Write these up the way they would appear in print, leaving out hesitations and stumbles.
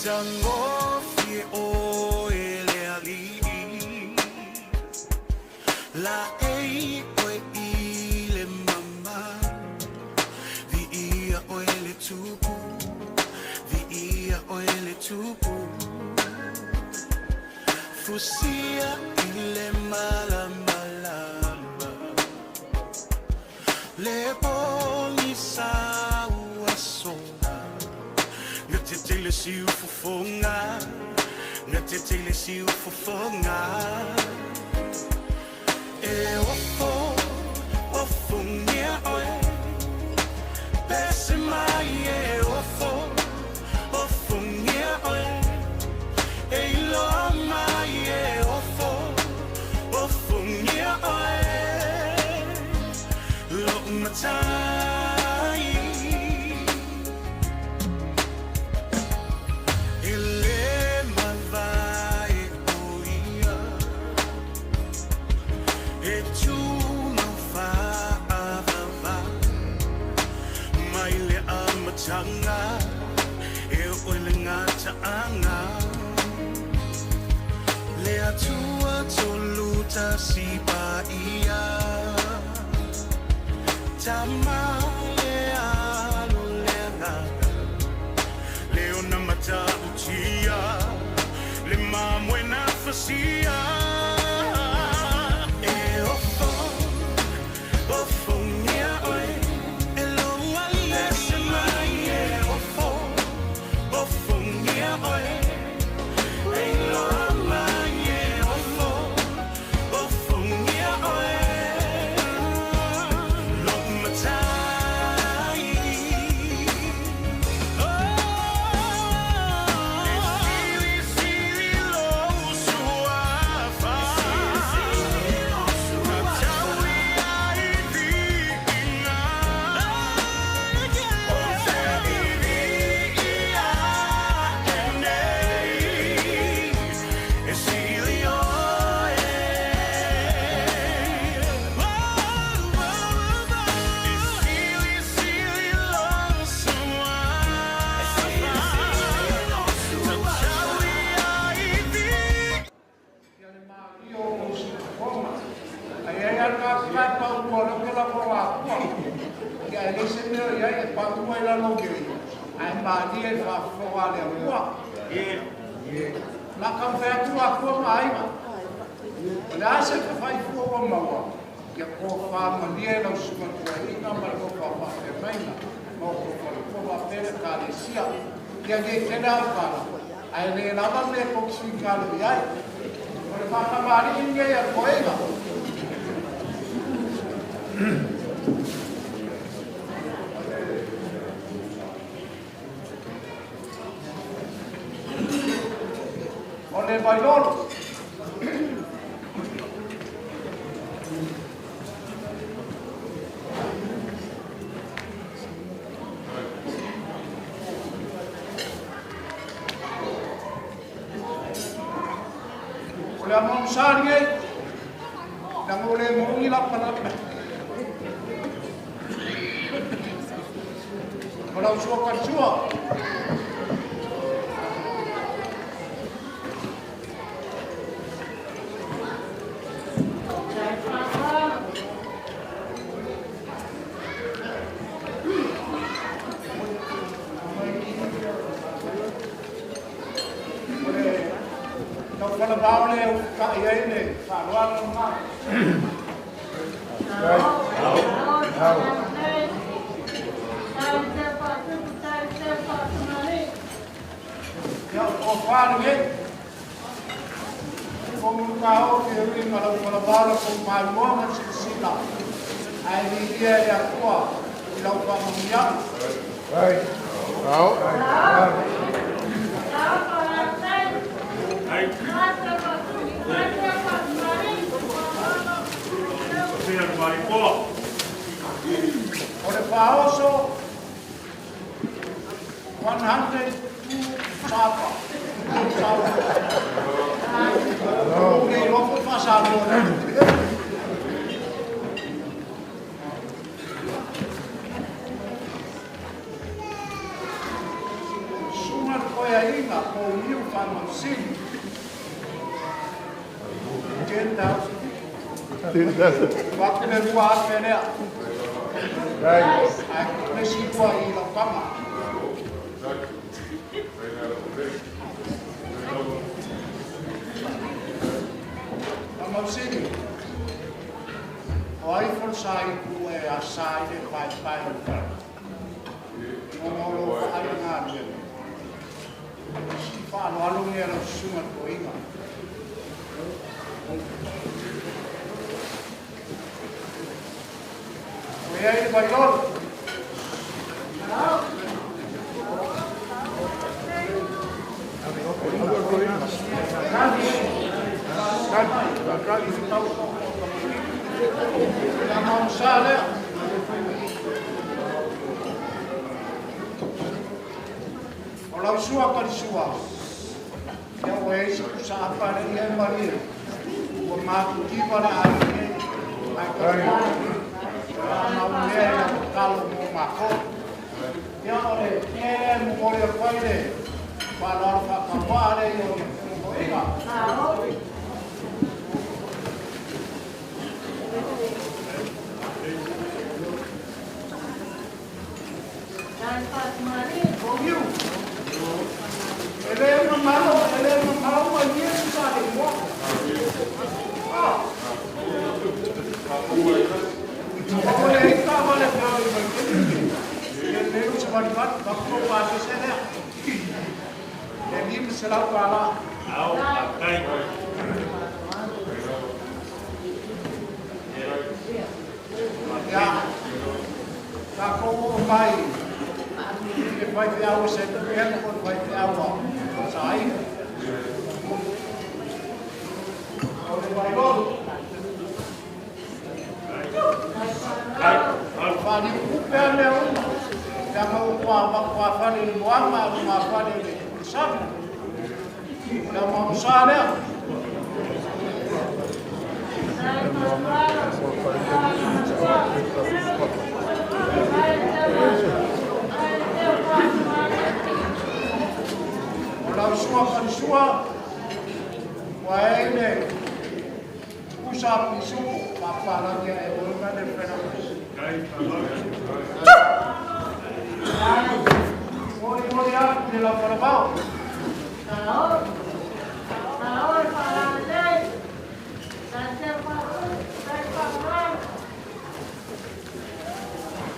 Tangofi o ele ali La ei o ile mama Vi ia o ele tupu Vi ia o ele tupu Fusia ile mala malama Le boni sa uasonga Ngatitele si ufufonga Ngatitele si ufufonga E ofo ofungia oe Bese mai e ofo ofungia oe E ilo mai e ofo ofungia oe Lo matai Ele mavai oia E tu mavava Mai le amatanga E oile ngataanga Le atua toluta si paia Tama le alo le ngaka Leo na mata utia Le mamwe na fasia E ofo Ofo ngia oe E loa lese mai E ofo Ofo ngia oe E loa mai E ofo Ofo ngia oe Lo matai Sili lo suafa Natawi ai vikinga Onse ivi ia enei E sili oe Sili lo suafa Natawi ai vikinga Ole bailolo. Ole amon sarge. Nang ole mungi la panapna. Kalau suka karsua. Kalau bawa le kaya ini, saluan rumah. Ya, ofar ni. Kau kiri kalau bawa pemaluan masih sila. Ini dia yang kuat. Kalau kau mengiak. Baik. Kau. Oleh Paoso 102 Papa. Oke, lo pasado. Sumar foi aí na Waktu dari luar kena, aku mesti buat ini lama. Kamu sini, Folasaitu asai de pai. Ngomong apa ngaji? Siapa lalu ni ada sungai koinga. Kaya ini baiklah. Kan itu tahu. Yang mau salah. Kalau suah kan suah. Yang wes siapa yang malir. Pemaku kita ada ini. Manuia kalau mau makan, dia oleh dia mau apa ini? Kalau apa ada yang mau Aigā. Ele malu dia susah dia. Boleh kita boleh kami begini. Yang cuma buat waktu pas saya. Jadi selalu kalah. Ya, tak kau baik. Baik dia awak saya yang pun baik dia awak. Saya. Oleh baiklah. Fani kupele una. Kama kwa fani mwama kwa fani sabu. Kama msale. Kalau suah waene usap isuku apa lagi evolusi dari fenomen. Mau dia di lapangan bawah.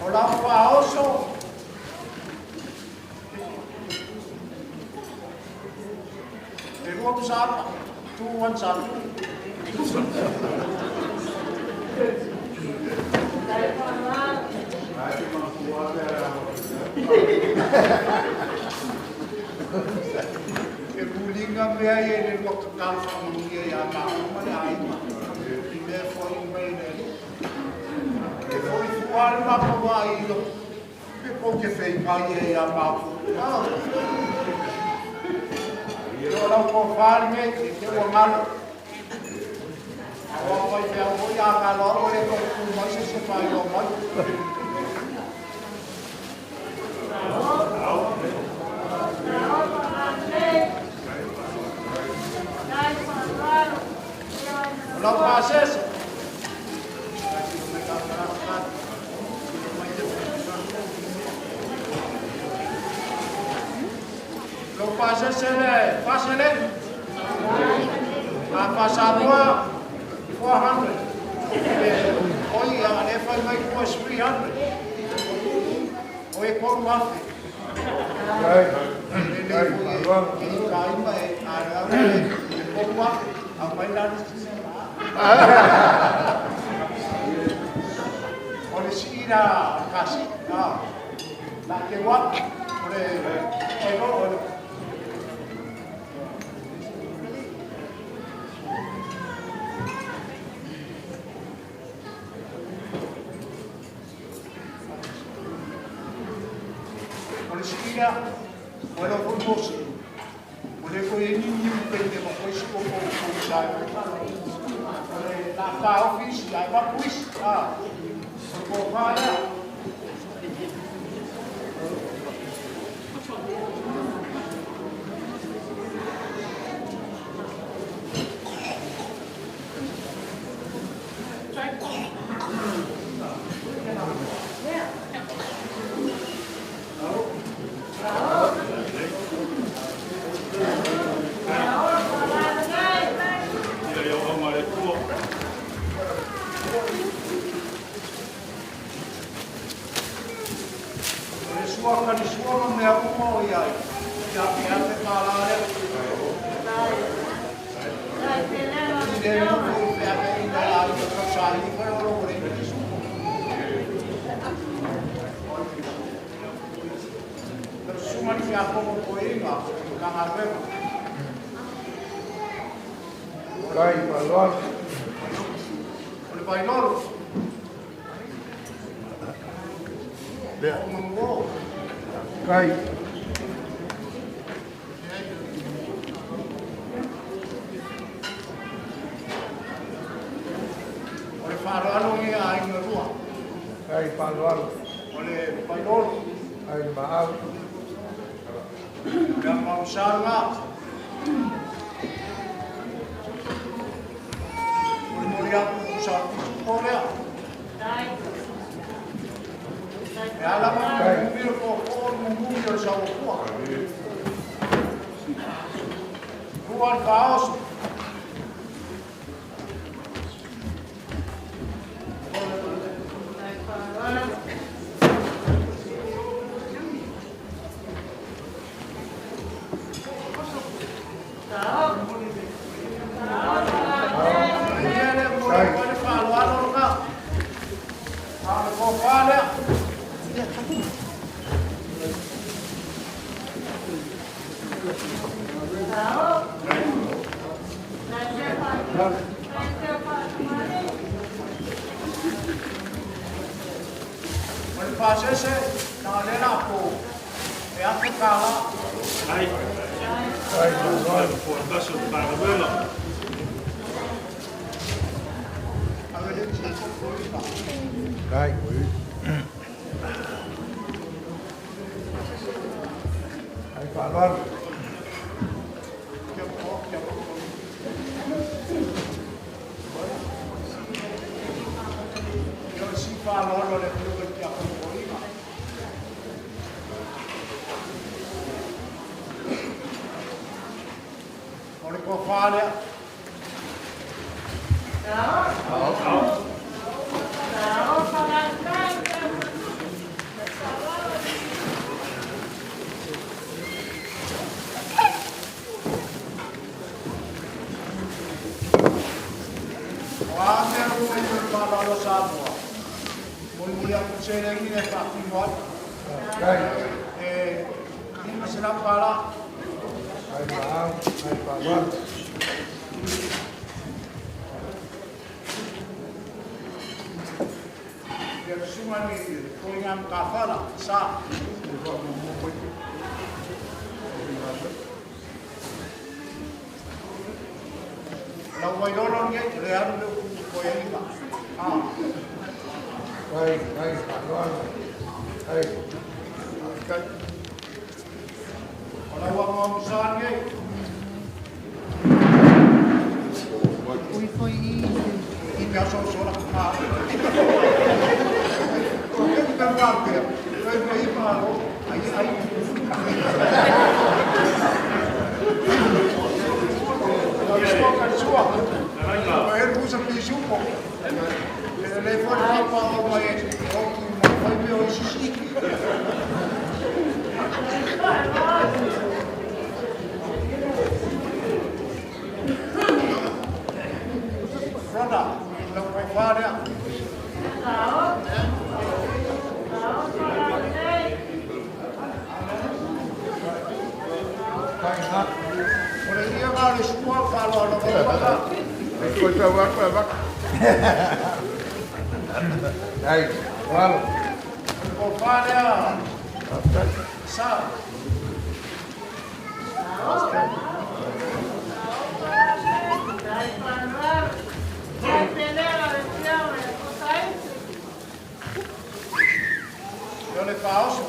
Orang pauso. Kedua besar, 2-1. Kebulingan biaya ini waktu kalau Manuia yang tahu mana Aigā. Ini foi ini. Foi kuar apa bayi itu. Kau kefei kaya yang tahu. Orang kau farme itu orang awak kau yang kau yang kalau orang kau masih sepai orang. Lo pases. Lo pases ele, pasele. Apa sabua 400. Oh yeah, and if I make was 300. Oh, it won't work. Oleh sira kasih, nak kewat oleh ego. Oleh sira, oleh fokus, oleh kau ini pendek, kau isi kau saya. Na office, I got wish. For fire. mau iai. Ia te kālare. I re uko i pia me ina a i ka sāi i kare oro kore i kisu. Pero sumani ki a komo ko inga, ka ngā rewa. Kai, palor. Ole pai loro. Lea. O mango. Kai. Ole whāroano i a inga rua. Kai, palor. Ole pai loro. Ai, maau. Ia mau sārunga. Ole mori aku kusa kusu korea. E ala mai mumiro ko o mumiro sa o kua. Kuan kaos. Ole pasese na lena ko. E atu kala. Ai, Kai, palor. for taso para velo. Ave de chi ko ko. Kai. Ai, palor. Ke ko ke ko. Yo si fa lo le ko ke ko ko. Ole ko fale. Ame ro e ko lo sa mo. Muli aku sere ni e fa ki mo. Kai. Ni sera para. Ai, maau. Ai, palor. Dia sumani ko ngam ka fala sa. La wai lolo nge le aru ko yenga. Kai, kai, palor. Kai. Kai. Ola wa mo san nge. Ui, foi I ka so so la ka. Ko ke ta va ke. Ko me I pa ro. Ai. Sto ka sua. Ma er busa pisu ko. Le fuori fa pa o mai o mai me o si. Frada, lo puoi fare? Kai, na. Ora io vado su qua farlo alla volta. Foi pra vaca. Kai, claro. Può fare sa. Io le pauso.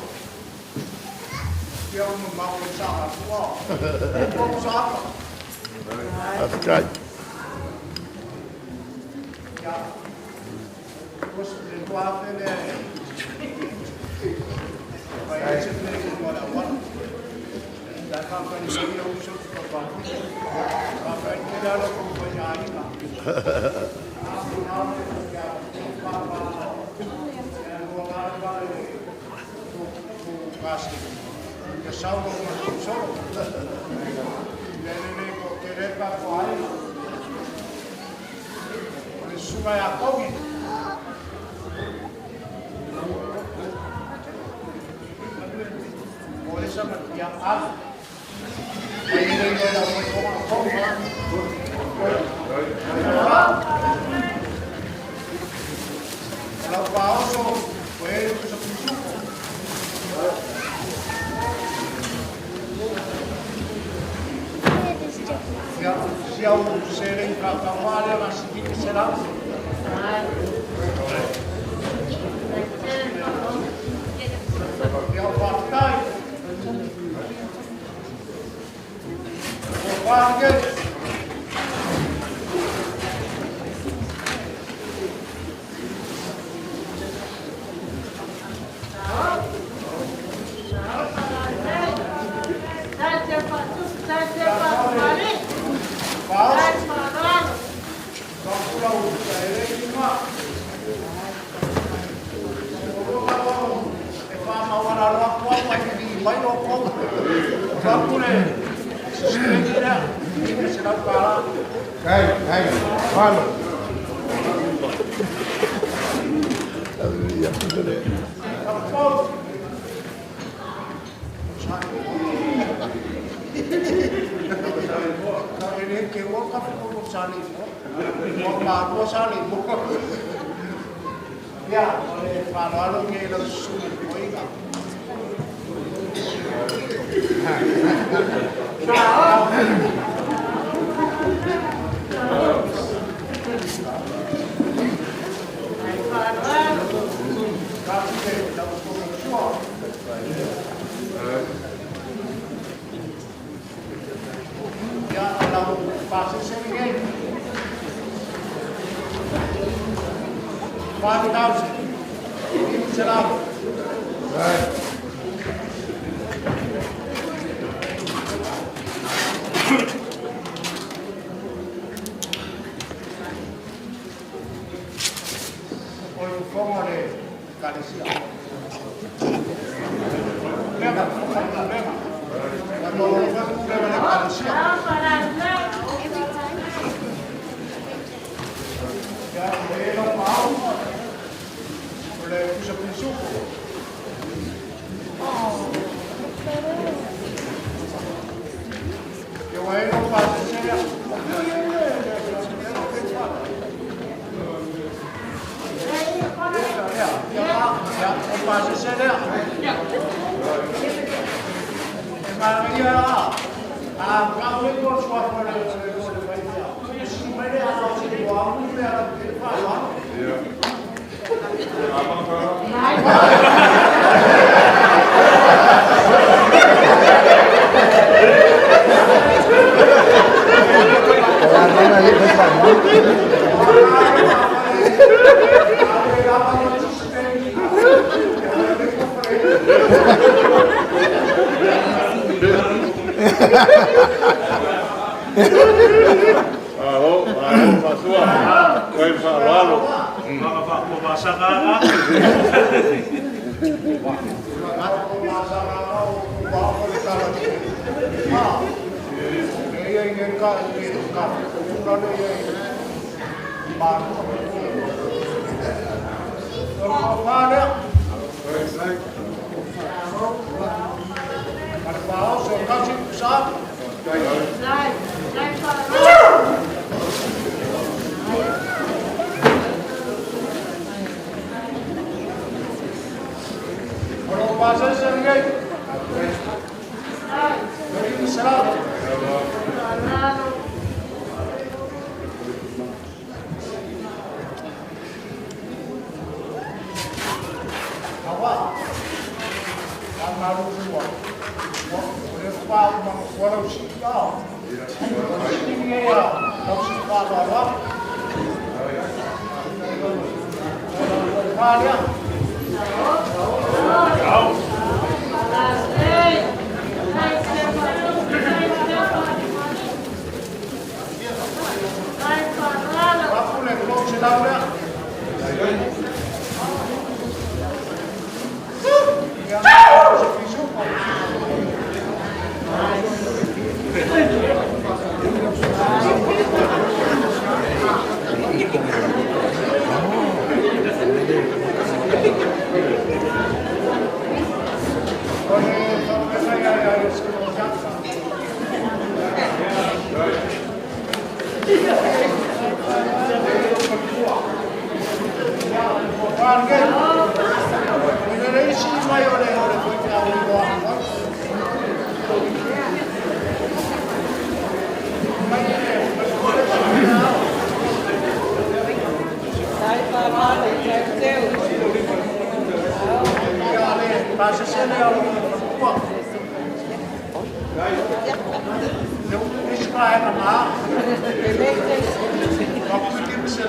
Io non ma pensava qua. Non pensava. That's good. Ja. Questo è qua bene. Vai a cercare di guardare qua. Da campagna di io uso tutto qua. Va bene, che da lo accompagnare. Ia sauro ma solo. Nene ko te repa ko ai. O le sunga ia kongi. O le sama ia ala. Ai nei la mo ko kongi. La pauso fue que se puso. Se ao serem para trabalhar na seguinte será. E ao partai. O parque.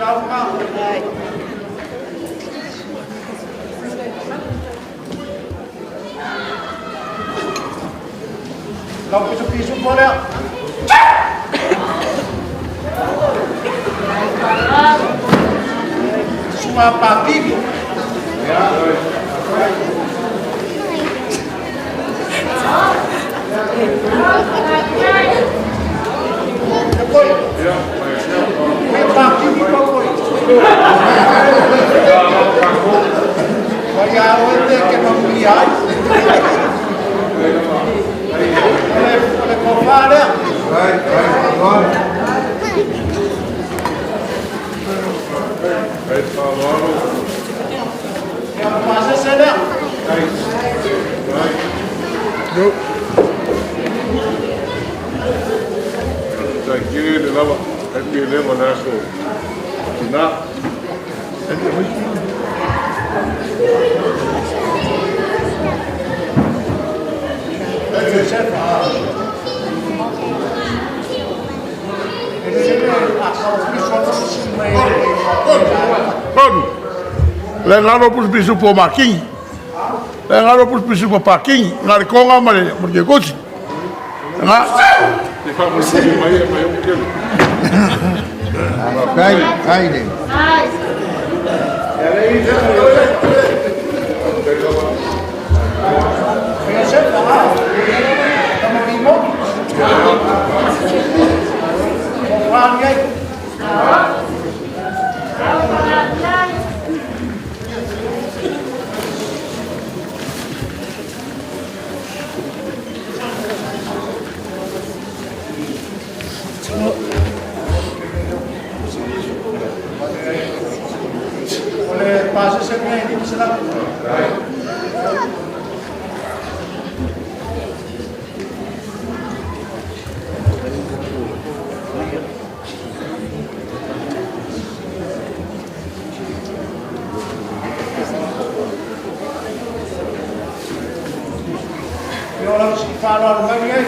Lau pisu-pisu boleh. Semua pagi. Ya. Pagi ni kau. Kaya awak ke Manuia. Oleh kofar dia. Baik, Tuan. Baik, Tuan. Yang pasal saya. Baik. Baik. Yuk. Saya kira dia lama. Saya kira dia mana so. Tidak. Le ngalo pus bisu po making. Le ngalo pus bisu po parking. Ngari konga male murke kosi. Nga. Ifa musi mai mungkin. Kai deh. Oleh pasal saya ini bisa. Orang sekitar Manuia,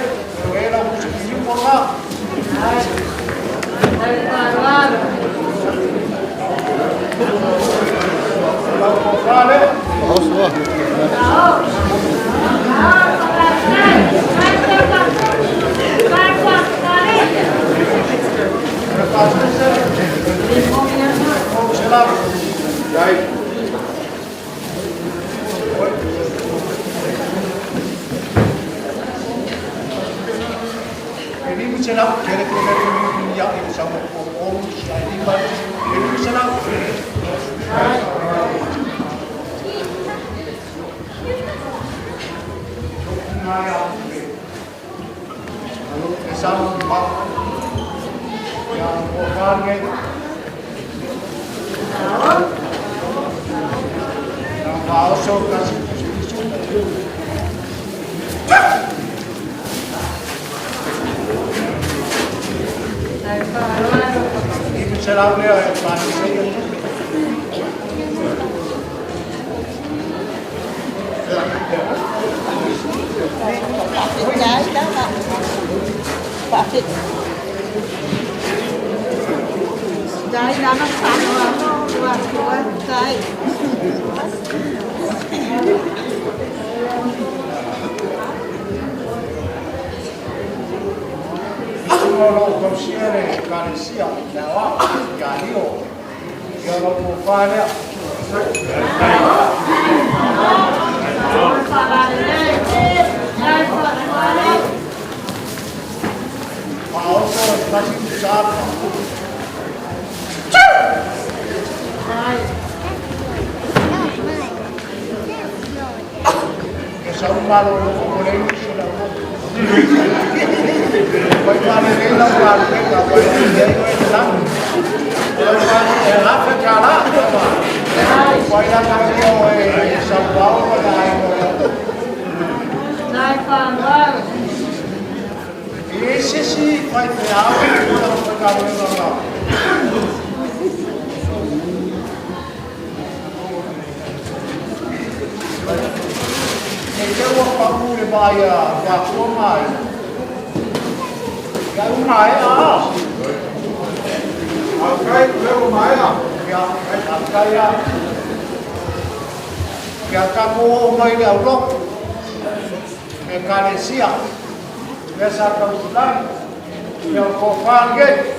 orang sekitar Malaga. Ini mencelam kira-kira yang sama orang ini ini mencelam. Lalu kesam yang orangnya yang palsu kasih ini mencelam dia paling saya. Trái đó nó sẵn rồi, nó trái. Lo consigliere caresia, no, cario, io non può fare. Ma also quasi usato. Che sa un malo come poi fare della parte da poi poi la cambio e San Paolo dai fanno e se si fai teatro non puoi cambiare e che vuoi fare vai a formare cái mai à cái cái mai à Ya, kaya kaya kamu mai le aulo me kalesia esa kaulan yo ko fange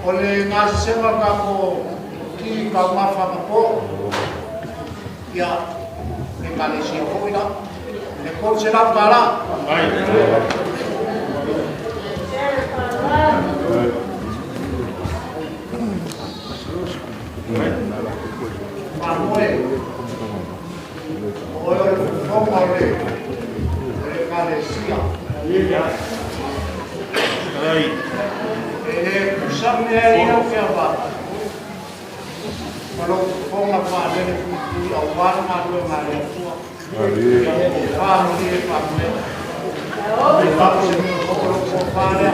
O le ngā sema ka ko ki ka mawhakapo. Ia, le Malaysia ko ina. Le ko se la kala. Manuia. O le fonga le Malaysia. E kusame ai au kia wa. Malo fonga pa le ku au wa Manuia Malaysia. Family, family. Le family ko fare.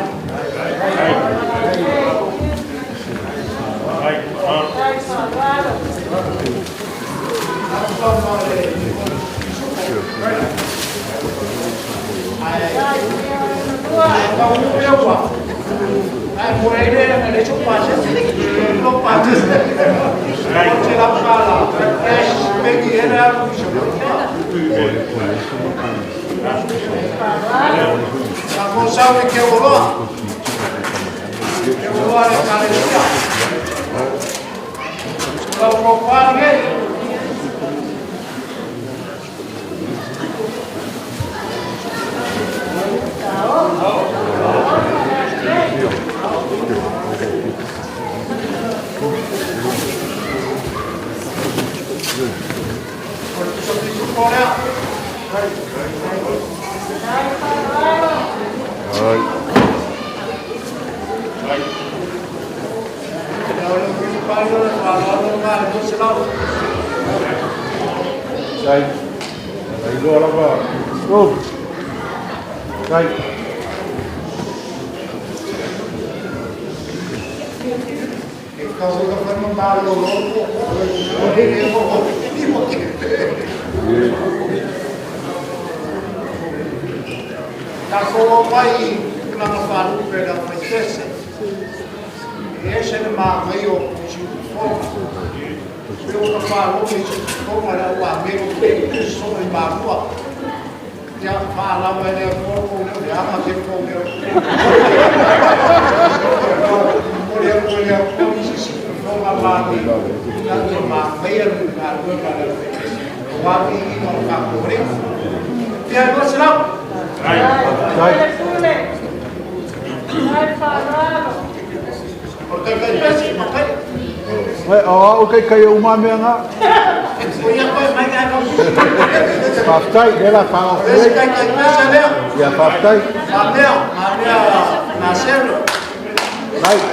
Okay, kayo umami nga. Paftay, dela paftay. Ya paftay. Right.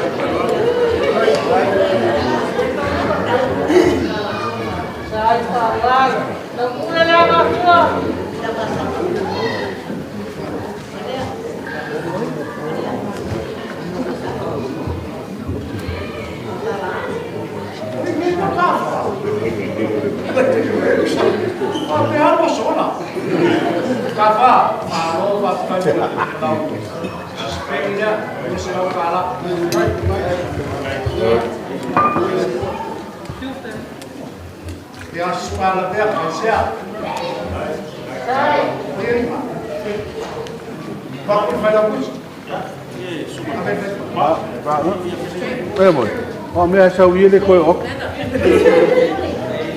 Vamos. Oh, me acha o ele coi ok.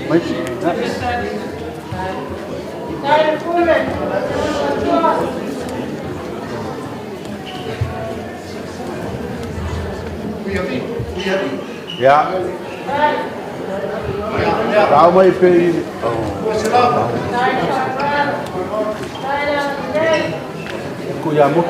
Mas ya. Tahu mai pe. Kuyamu.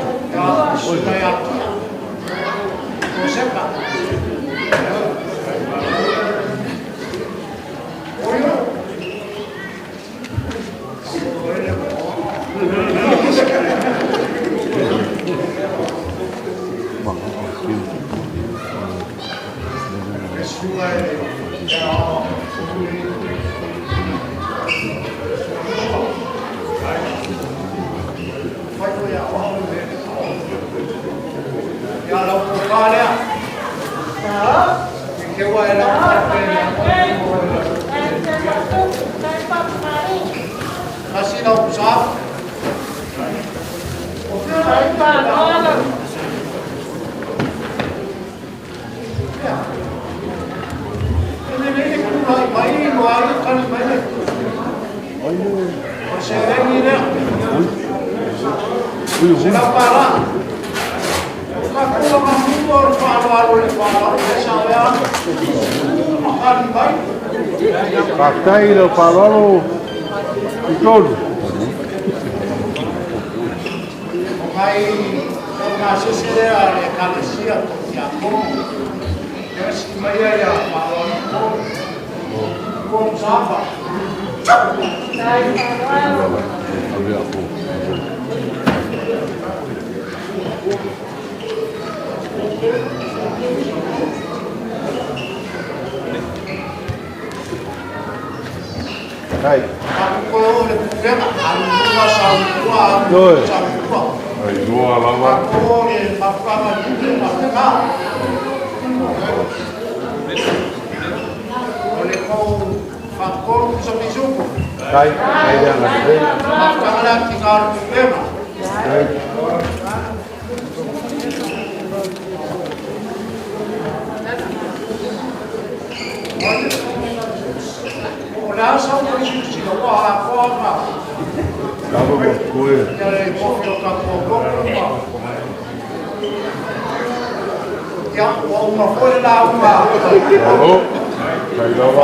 Pakai lo palolo itolu. Mai na sesera le kalesia ya ko. Yes, mai ya palolo. Ko sapa. Hai. Aku le kena anu sawa Oi. sawa. Ai doa lava. Aku le mafama ni mafaka. Ole ko fakor so mizuko. Hai, hai dah ngerti. Mafaka tinggal tema. Hai. Olha só o que existe, eu vou lá fora. Lava boscoe. Eu vou colocar uma folha lá, uma. Oh. Hai lava.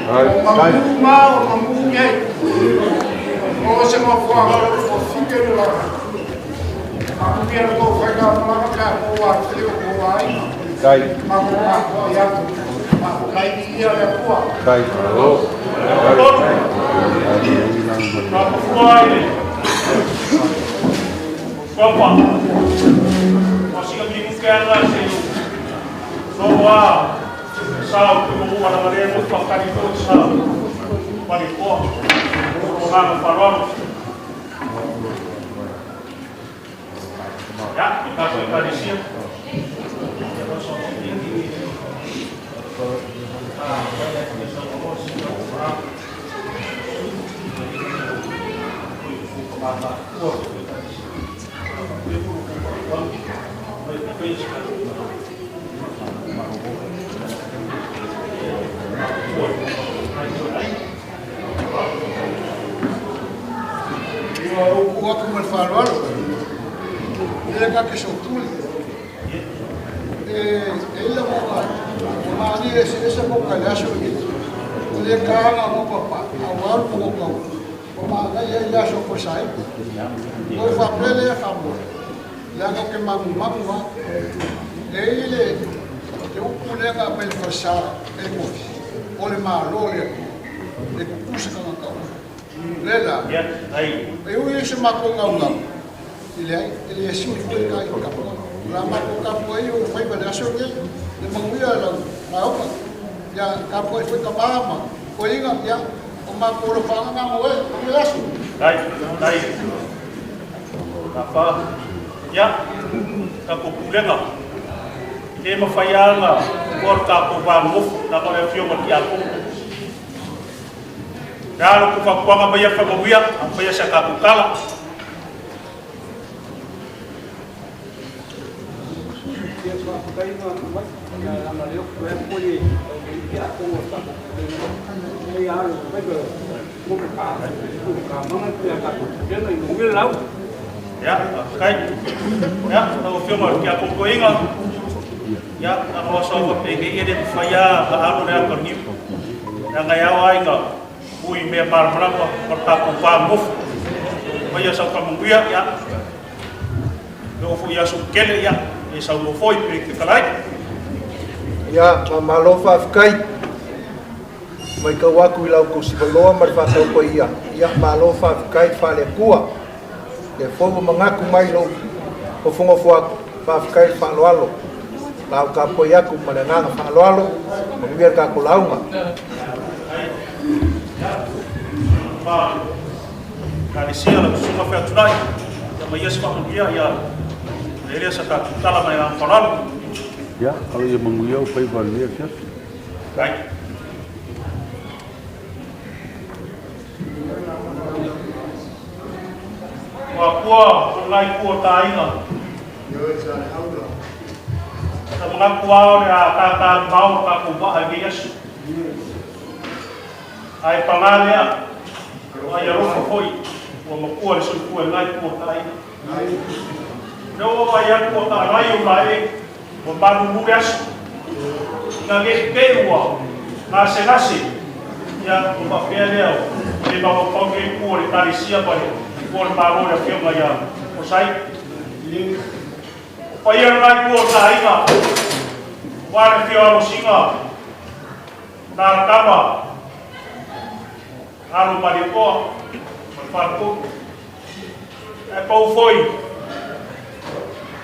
Hai, hai. Uma mulher. Você não foi agora, eu vou ficar lá. A mulher não vai dar uma maca, ou aquilo, ou aí. Hai. Hai. Oh. Papa, masih kami bukan lagi. Soal, soal tu mana mana yang mesti pakai itu soal. Balik kok, orang paruan. Ya, kita sudah di sini. O outro me falou, ele é que sou tu. Ele é uma ali esse bocalhaço ele carga o papá, agora o pão. Uma aí ele acha que sai. Foi papel é favor. Lá que mamma. Ele tem um colega para ele passar, ele morre. Olha malo, ele puxa com a causa. Lela. Eu ia chamar com a ele é assim foi cá em Capão. Lá matou Capão aí eu fui para achar ele. De Manuia lá, na Auckland. Já Capão foi Capama. Foi ingat ya. Uma cor fala na moe, não é assim. Dai. Apa? Ya. Capão pulenga. Ele me faianga. Corta Capão vamos na hora fio mati aku. Kalau ku fakwa mabaya fa mabuya, apa ya saka kala. Ya, kai. Ya, tahu film que a compoinga. Ya, a nossaova peguei ele faia a alo real cornipo. Ya ngaya ainga. Ui me marmrapa porta ko vamos. Vai sa Manuia ya. Eu fui a sukele ya. Esa lo foi que kalai. Ya, mamalofa afkai. Mai ka waku lau ko sibaloa mar fa tau ko ia. Ya malofa afkai fale kua. E fogo mangaku mai lo. Ko fongo foaku fa afkai fa loalo. Lau ka poiaku mananga fa loalo. Mamier ka ko launga. Kali la kusuma fa tunai. Sama yes fa dia ya. Ele sa ka tala mai ang faral. Ya, kalau yang menguyau pai balik ya. Baik. Wapua ngai ku tainga. Sa mga kuwao na kakamaw kakuba ay Yesu. Ay pangalia ay arufo foi o makuha sul ku ngai ku tainga. No ay ku tainga ay o manu mureas nga ke ua nga se nasi ya o mafia leo le ba o ponge ku o tarisia ba o maro ya fio nga ya o sai pa ia nga ku o tainga wa fio o singa na kama alo mari ko parko e pau foi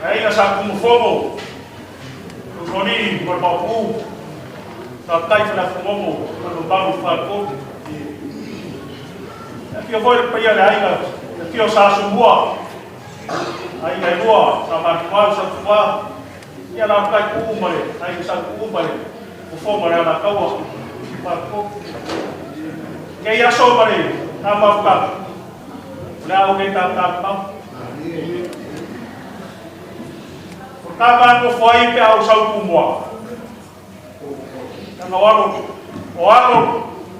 ai nga sa como fogo Roni, por Bapu, na Taifa na Fumomo, no Babu Falco. Aqui eu vou para ir ainda, aqui eu saço boa, aí é boa, na Marqual, sabe boa, e ela cai com uma, aí sabe com uma, o fogo era na Caua, Falco. Que ia sobre ele, na Marqual, na alguém tá. Kapan ko foi pe au sau kumwa. Ano alo.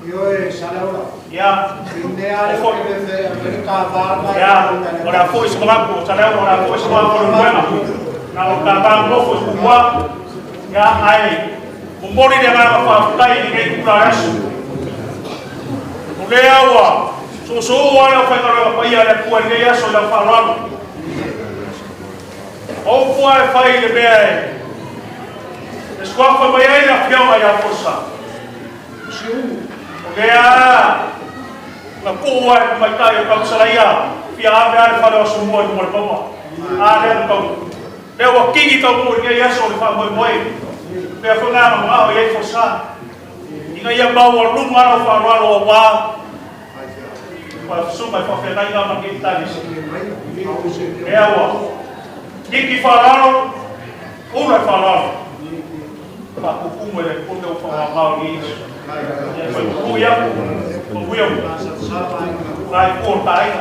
Yo salaura. Ya. India ko be Amerika va. Ya. Ora foi se como salaura ora foi se como problema. Na o kapan ko foi kumwa. Ya ai. Mumbori de ma fa tai ni ke kula asu. Ule awa. So wa fa ka pa ia le ku ni ya so la fa ro. O foi fai de bem. Escofa vai aí na fiama ya força. Porque na coa vai cair para saia. Fiama vai fazer o sumo de morpama. Então eu aqui então por que ia só para moi. Pero na não ia força. Inga ia ba o rumo ao farol o ba. Para suma para fazer aí na maquita isso. Niki falaram, uma falaram. Para o como ele quando eu falo mal isso. Vai cortar aí.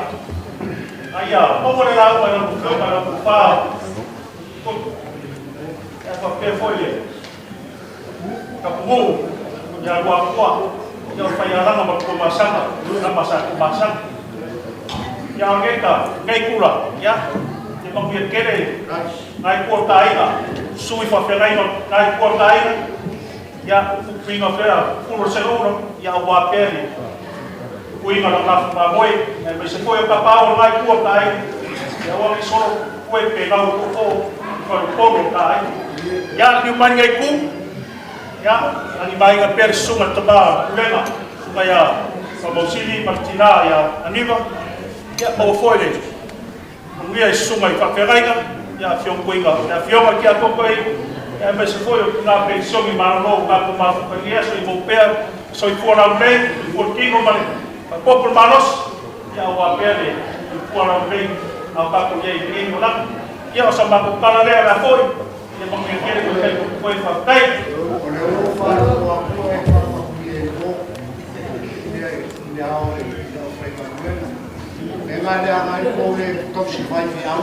Aí como ele lá para o falo. É para que foi ele. Kapu, já gua. Já foi lá na masakan, na masak. Já alguém tá, quem cura, já. Ang biar kere, naik kuota aina, sui fa fena naik kuota aina, ya pinga fera, pulo seguro, ya wapeli, kuinga na kafa boy, na bese foi o kapao naik kuota aina, ya wali solo kue pegau ko ko kai, ya ni mangai ku, ya ani mai nga persunga taba lena, supaya pamosili martina ya aniva, ya o foi Manuia sunga i whakeraiga, ia whiong kuinga, ia whionga ki a kokoi, ia me se foi ngā pensong i marano, ngā kumawhakangia, so i mopea, so i puana mei, i puakingo mane, pa popul manos, ia ua pere, i puana mei, a kako ia i kingo lang, ia o sa mako kalalea na foi, ia Manuia kere ko hei kokoi whakai. Ole o whara o a koe whakakuie e ko, ia o e whai Manuia. Ngā lea ngai kōre topsi whai whiau.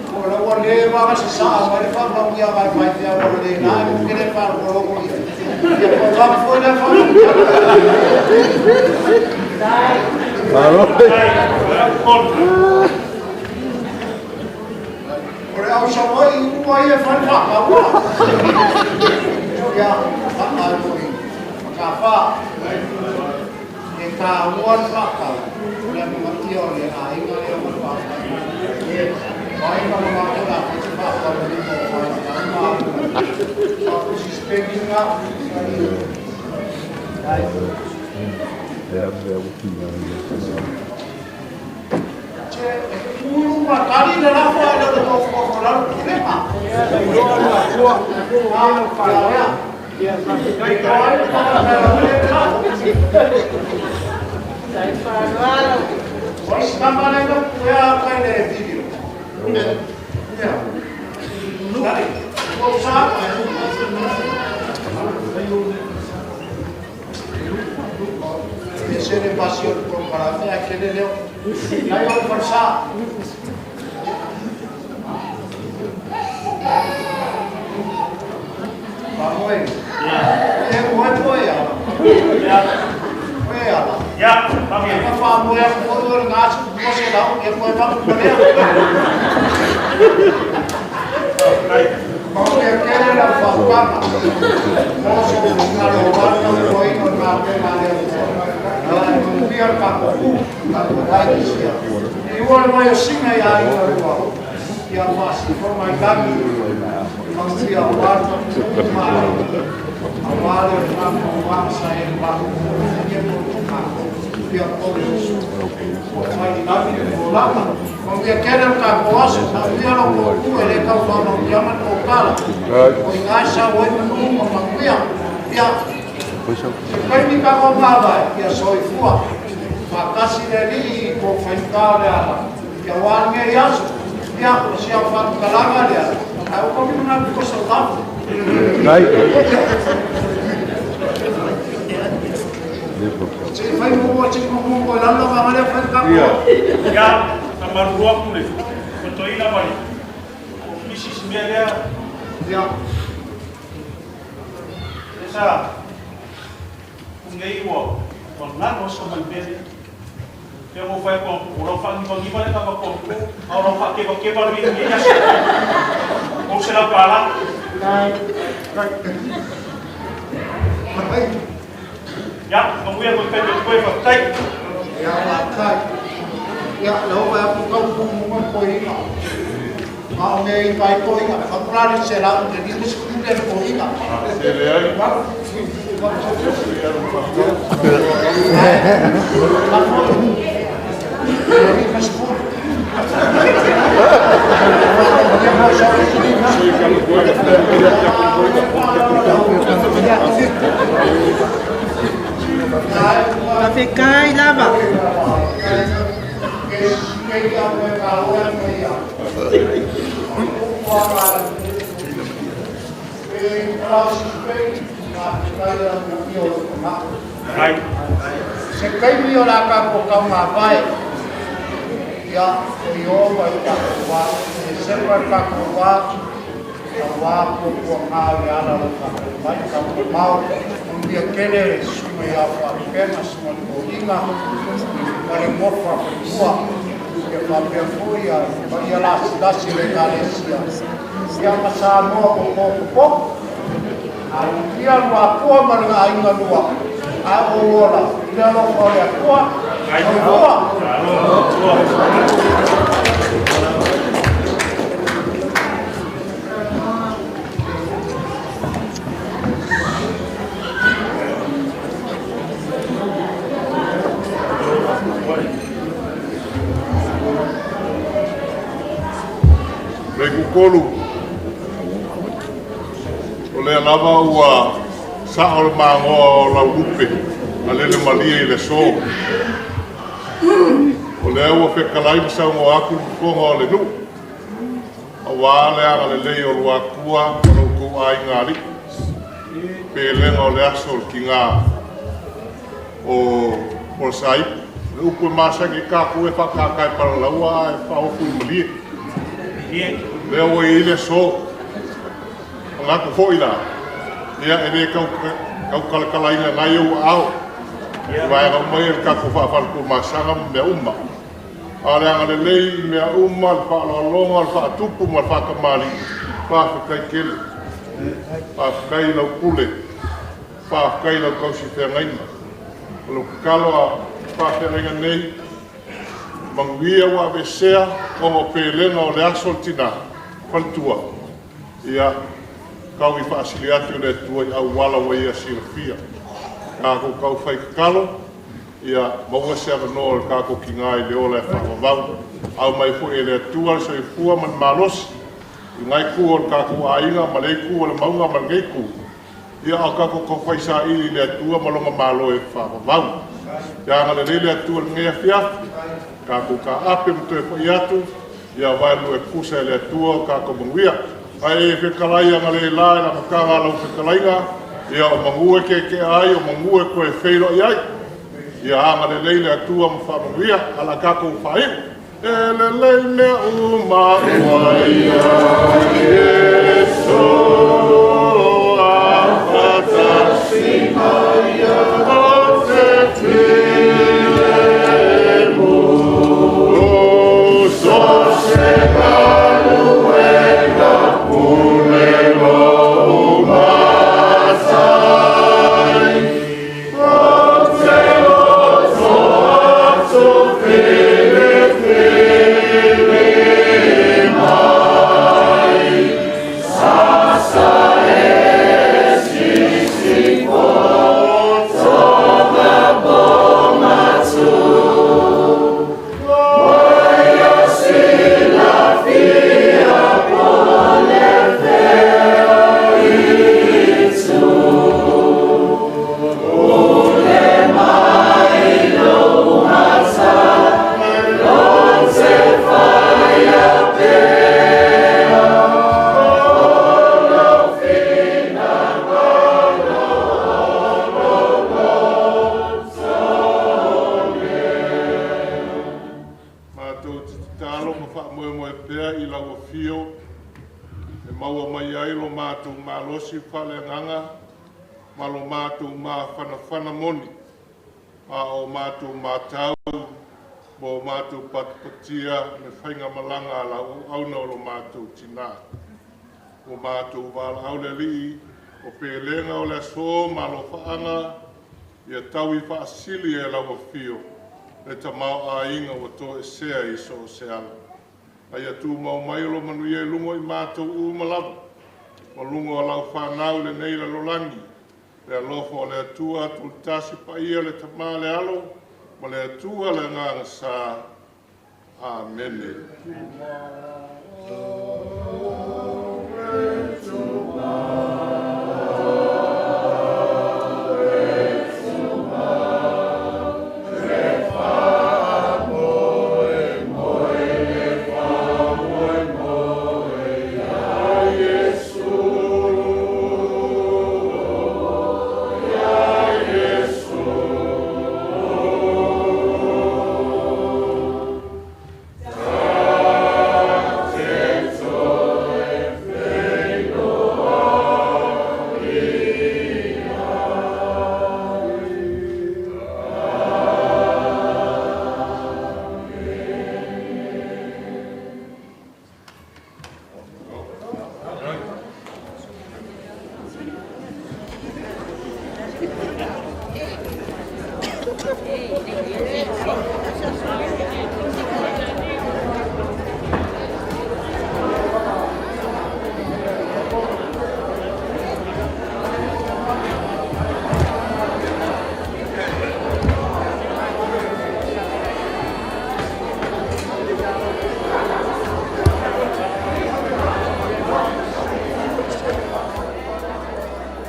Ko raua le waka se saa, mai whakau ia wai whai whiau o le nai, kere whara o loko ia. Ia ko whaka fwoi le whaka. Ore au sa wai, ua ia whai whaka ua. Ia, whaka ui, whaka wha. E ka mua whaka, rea mamatia o le ainga lea whaka. Vai ka mamakura, e te whaka o le mo o whaka. Whaka si spekinga, Te e kuru matari na rafa e lalo tau whakaran kurema. Pois também não é a pele vídeo. Vou usar. Esse é passion comparado a aquele leo. Aí eu vou passar. Vamos aí. É muito boa. Ya, kami. Apa mo yang foto ngas, mo se daw, e mo ba ko le. Moso ngalo wano ko ino na male. Biar kaku lagi sia. Iwan mai singa ya ino. Ya pasti for my kami. Manuia wano awale rampo wangsa yang baru. Dia polis. Mai kami lama. Dia kena kakuas, dia lo ku ele kau sono jangan lokal. Oi ngasa oi menunggu Manuia. Dia kai ni ka ko mava ya soi fua. Fakasi dari ko fentale ala. Ya wange yasu. Ya sia fa kalanga dia. Aku kau mina ko soldat. Baik. Cik fai mo cik mo lalo ka male fa ka. Ya, kamar ruang ni. Betul ina mari. Misi sembilan Ya. Desa. Ngai wo. Orang no sama beli. Dia mau fai ko orang fang ni bagi ka ko. Orang pakai baru ini ya. Mau sila pala. Ya, Manuia ko kay patay. Ya makai. Ya lo ba aku kau mo ko ina. Mau ngai kai ko ina. Fakulari será de discutir ko ina. Tapi kai lama. Right. Sekai mi ora ka ko ka ma vai. Ya, yo ba ka wa, server ka ko wa. Wa ko ko ha ya la ka. Vai ka mau. Dia kele suma ya fa pena suma ko inga. Pare mo fa wa. Que fa pe foi ya, ya la cidade legalesia. Ya masa mo ko. Dia wa ko marga ainga lua. A ora, dia lo olha tua. Kolu ole lava ua sa o mango la upe alele malia le so ole ua fe kalai sa mo aku ko le nu awale ala le le o wa kua no ko ai ngari pele no le aso kinga o Folasaitu upu masa ki ka ku e fa ka kai para la ua e fa o ku malia leo ile so nga ko foi la ia ene kau kala ina ngai o au vai ga mai ka ko fa ko masanga me umma ala nga le me umma fa la longa fa tupu ma fa kamali fa kai kel fa kai la kule fa kai la ko si te ngai lo kalo fa te ngai nei Manuia wa besea o pelenga o le aso tina faltua ia kau i faasiliati o le tua i au wala wa ia silfia ka ko kau fai kalo ia maua se ava no ka ko kinga i le ola e whaavavau au mai fu e le tua se i fua man malos i ngai ku o ka ko ainga ma le ku o le maunga ma ngai ku ia au ka ko fai sa i le tua malonga malo e whaavavau ia ngale le tua ngea fiafi ka ko ka ape mto e fai atu ia wailu e kusa e le tua ka ko Manuia ai e whekalai anga le lai na makanga lau whekalainga ia o mangue ke ai o mangue ko e wheiro i ai ia anga le leile atua ma Manuia ala ka ko whai e le leile uma waia Yesu a whatasima ia o te Sosegado en la pulelo humana. fio. E maua mai ai lo mātou malosi whale nganga, ma lo mātou mā whana moni, ma o mātou mātau, mo mātou patpatia, me whainga malanga la auna o lo mātou tina. O mātou wala aule li, o pēlenga o le so, ma lo whaanga, ia tau I whaasili e lawa fio, le ta mau a inga o to e sea I so o se ala. Ai atu mau mai lo Manuia I lungo I mātou u malava. O lungo a lau whanau le neila lolangi. Le alofo o le atua tu tasi pa ia le tamā le alo. Ma le atua le nganga sa. Amene.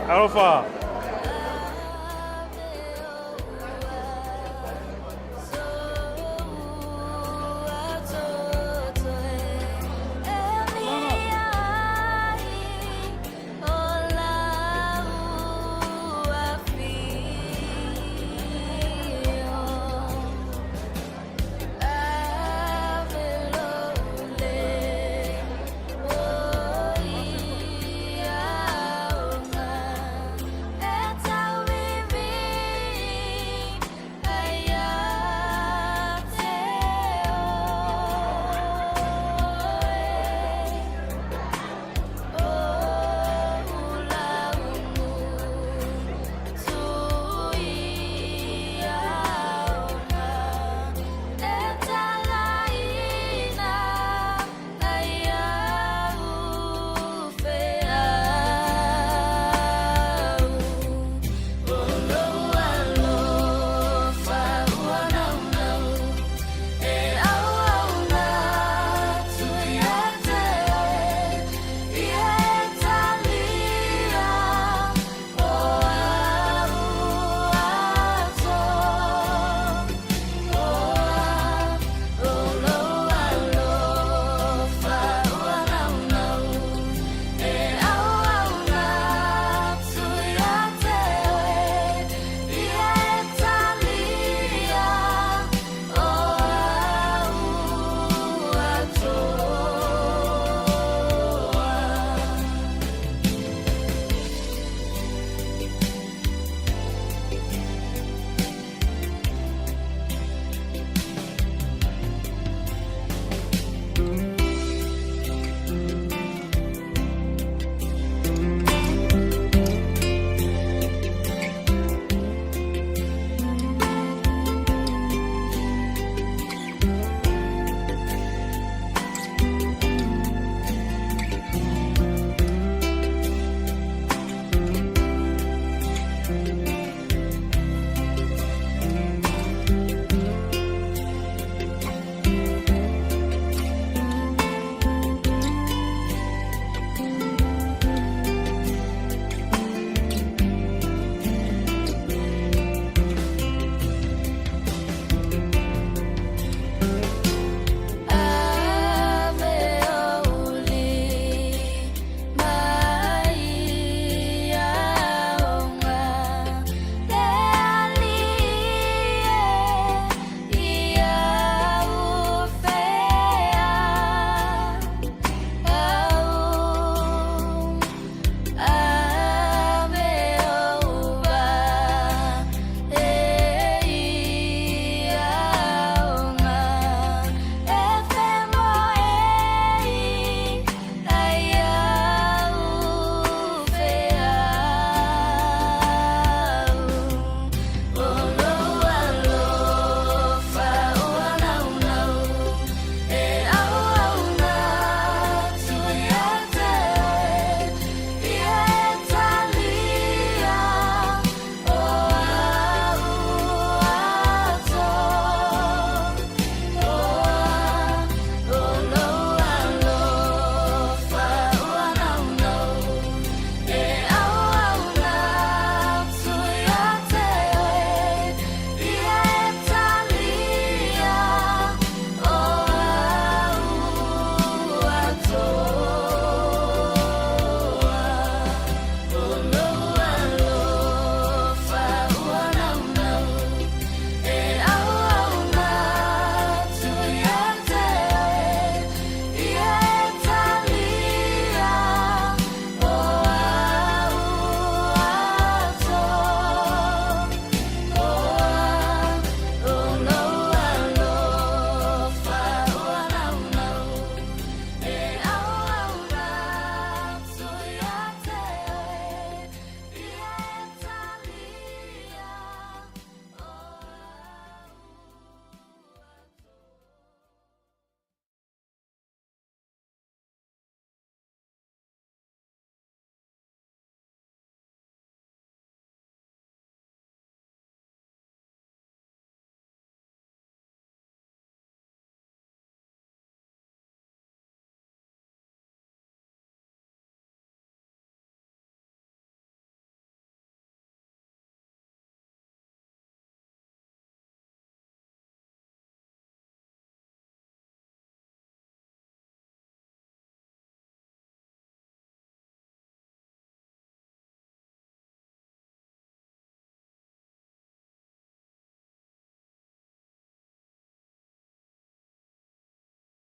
Alpha.